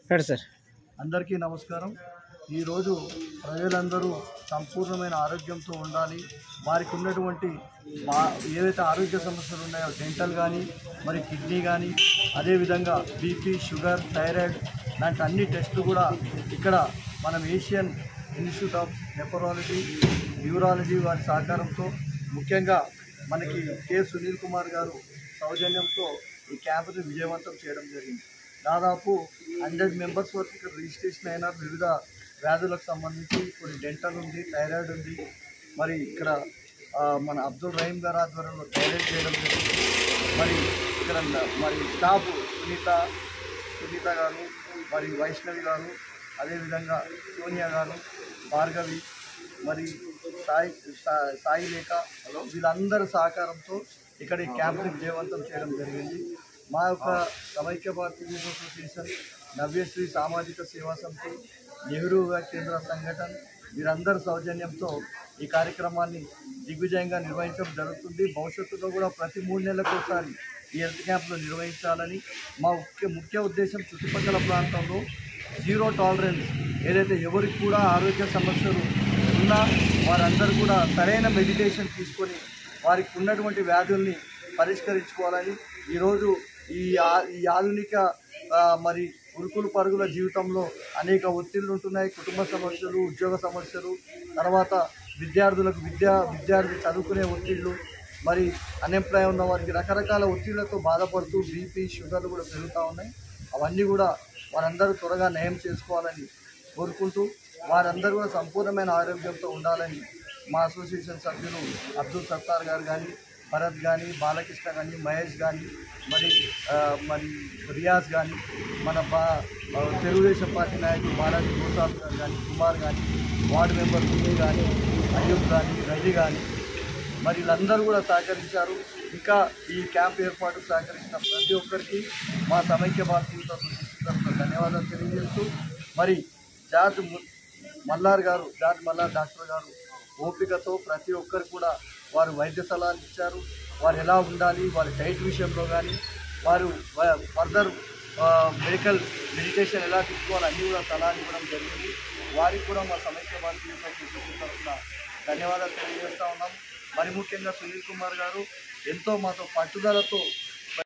Sir అందరికీ నమస్కారం. ఈరోజు ప్రజలందరూ సంపూర్ణమైన ఆరోగ్యంతో ఉండాలి. వారికి ఉన్నటువంటి ఏవైతే ఆరోగ్య సమస్యలు ఉన్నాయో డెంటల్ కానీ మరి కిడ్నీ కానీ అదేవిధంగా బీపీ, షుగర్, థైరాయిడ్ లాంటి అన్ని టెస్టులు కూడా ఇక్కడ మనం Asian institute of nephrology, neurology వారి సహకారంతో ముఖ్యంగా మనకి కె సునీల్ కుమార్ గారు సౌజన్యంతో ఈ క్యాంపుని విజయవంతం చేయడం జరిగింది. దాదాపు 100 మెంబర్స్ వరకు ఇక్కడ రిజిస్ట్రేషన్ అయిన వివిధ వ్యాధులకు సంబంధించి కొన్ని డెంటల్ ఉంది, థైరాయిడ్ ఉంది. మరి ఇక్కడ మన అబ్దుల్ రహీం గారు ఆధ్వర్యంలో థైరాయిడ్ చేయడం జరిగింది. మరి ఇక్కడ మరి స్టాఫ్ సునీత గారు, మరి వైష్ణవి గారు, అదేవిధంగా సోనియా గారు, భార్గవి, మరి సాయి లేఖ వీళ్ళందరి సహకారంతో ఇక్కడ ఈ క్యాంప్ని విజయవంతం చేయడం జరిగింది. మా యొక్క సమైక్య భారతీయ యూత్ అసోసియేషన్, నవ్యశ్రీ సామాజిక సేవా సమితి, నెహ్రూ కేంద్ర సంఘటన వీరందరి సౌజన్యంతో ఈ కార్యక్రమాన్ని దిగ్విజయంగా నిర్వహించడం జరుగుతుంది. భవిష్యత్తులో కూడా ప్రతి 3 నెలలకు ఒకసారి ఈ హెల్త్ క్యాంపులు నిర్వహించాలని మా ముఖ్య ఉద్దేశం. చుట్టుపక్కల ప్రాంతంలో జీరో టాలరెన్స్, ఏదైతే ఎవరికి కూడా ఆరోగ్య సమస్యలు ఉన్నా వారందరూ కూడా సరైన మెడిటేషన్ తీసుకొని వారికి ఉన్నటువంటి వ్యాధుల్ని పరిష్కరించుకోవాలని ఈరోజు ఈ ఆధునిక మరి ఉరుకులు పరుగుల జీవితంలో అనేక ఒత్తిళ్లు ఉంటున్నాయి. కుటుంబ సమస్యలు, ఉద్యోగ సమస్యలు, తర్వాత విద్యార్థి చదువుకునే ఒత్తిళ్లు, మరి అన్ఎంప్లాయ్ ఉన్న వారికి రకరకాల ఒత్తిళ్లతో బాధపడుతూ బీపీ, షుగర్లు కూడా పెరుగుతూ ఉన్నాయి. అవన్నీ కూడా వారందరూ త్వరగా నయం చేసుకోవాలని కోరుకుంటూ వారందరూ కూడా సంపూర్ణమైన ఆరోగ్యంతో ఉండాలని మా అసోసియేషన్ సభ్యులు అబ్దుల్ సత్తార్ గారు కానీ, భరత్ కానీ, బాలకృష్ణ కానీ, మహేష్ కానీ, మరి రియాజ్ కానీ, మన తెలుగుదేశం పార్టీ నాయకులు బాలాజీ ప్రసాద్ గారు కానీ, కుమార్ కానీ, వార్డు మెంబర్ సునీ కానీ, అయ్యూబ్ కానీ, రవి కానీ, మరి వీళ్ళందరూ కూడా సహకరించారు. ఇంకా ఈ క్యాంప్ ఏర్పాటు సహకరించిన ప్రతి ఒక్కరికి మా సమైక్య భారతీయ యూత్ అసోసియేషన్ తరఫున ధన్యవాదాలు తెలియజేస్తూ, మరి జార్జ్ మల్లార్ డాక్టర్ గారు ఓపికతో ప్రతి ఒక్కరు కూడా వారు వైద్య సలహాలు ఇచ్చారు. వారు ఎలా ఉండాలి, వారి డైట్ విషయంలో కానీ, వారు ఫర్దర్ మెడిటేషన్ ఎలా తీసుకోవాలి అన్నీ కూడా సలహాలు ఇవ్వడం జరిగింది. వారికి కూడా మా సమైక్య భారతీయ యూత్ అసోసియేషన్ తరఫున ధన్యవాదాలు తెలియజేస్తూ ఉన్నాం. మరి ముఖ్యంగా సునీల్ కుమార్ గారు ఎంతో మాతో పట్టుదలతో